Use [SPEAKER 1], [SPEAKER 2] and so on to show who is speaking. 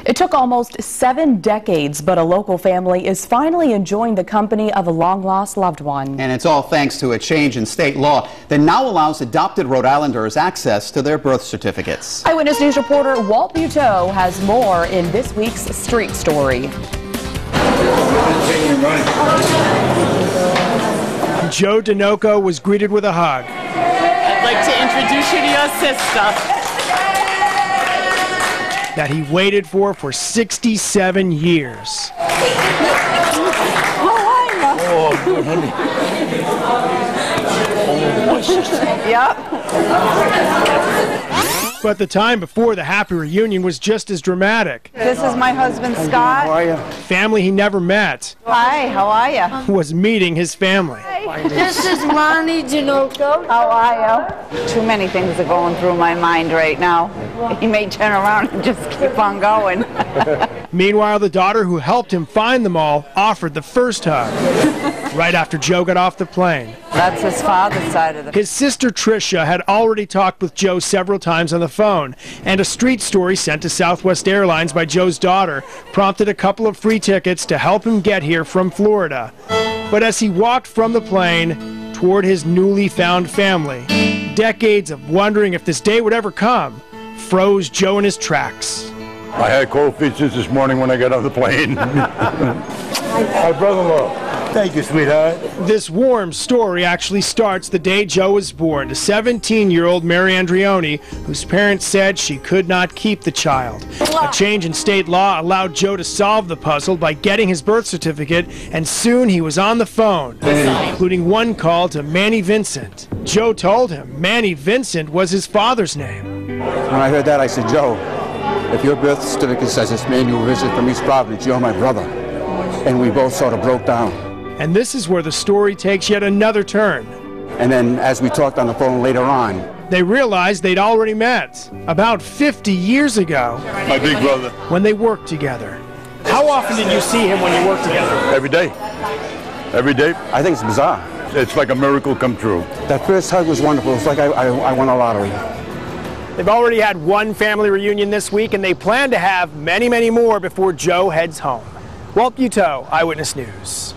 [SPEAKER 1] It took almost 7 decades, but a local family is finally enjoying the company of a long-lost loved one.
[SPEAKER 2] And it's all thanks to a change in state law that now allows adopted Rhode Islanders access to their birth certificates.
[SPEAKER 1] Eyewitness News reporter Walt Buteau has more in this week's Street Story.
[SPEAKER 3] Joe Dinoco was greeted with a hug.
[SPEAKER 4] I'd like to introduce you to your sister.
[SPEAKER 3] That he waited for 67 years.
[SPEAKER 5] Oh, good, honey. Oh, my sister.
[SPEAKER 4] Yep.
[SPEAKER 3] But the time before the happy reunion was just as dramatic.
[SPEAKER 4] This is my husband,
[SPEAKER 5] How
[SPEAKER 4] Scott.
[SPEAKER 5] are you?
[SPEAKER 3] Family he never met
[SPEAKER 4] Hi, how are you?
[SPEAKER 3] was meeting his family.
[SPEAKER 6] This is Lonnie Dinoco.
[SPEAKER 4] How are you? Too many things are going through my mind right now. He may turn around and just keep on going.
[SPEAKER 3] Meanwhile, the daughter who helped him find them all offered the first hug right after Joe got off the plane.
[SPEAKER 4] That's his father's side of the...
[SPEAKER 3] His sister Tricia had already talked with Joe several times on the phone, and a street story sent to Southwest Airlines by Joe's daughter prompted a couple of free tickets to help him get here from Florida. But as he walked from the plane toward his newly found family, decades of wondering if this day would ever come froze Joe in his tracks.
[SPEAKER 5] I had cold feet since this morning when I got on the plane. My brother-in-law. Thank you, sweetheart.
[SPEAKER 3] This warm story actually starts the day Joe was born to 17-year-old Mary Andreoni, whose parents said she could not keep the child. A change in state law allowed Joe to solve the puzzle by getting his birth certificate, and soon he was on the phone, including one call to Manny Vincent. Joe told him Manny Vincent was his father's name.
[SPEAKER 7] When I heard that, I said, Joe, if your birth certificate says it's Manuel Vincent from East Providence, you're my brother. And we both sort of broke down.
[SPEAKER 3] And this is where the story takes yet another turn.
[SPEAKER 7] And then as we talked on the phone later on,
[SPEAKER 3] they realized they'd already met about 50 years ago.
[SPEAKER 5] My big brother.
[SPEAKER 3] When they worked together. How often did you see him when you worked together?
[SPEAKER 5] Every day. Every day.
[SPEAKER 7] I think it's bizarre.
[SPEAKER 5] It's like a miracle come true.
[SPEAKER 7] That first hug was wonderful. It's like I won a lottery.
[SPEAKER 3] They've already had one family reunion this week, and they plan to have many, many more before Joe heads home. Walt Buteau, Eyewitness News.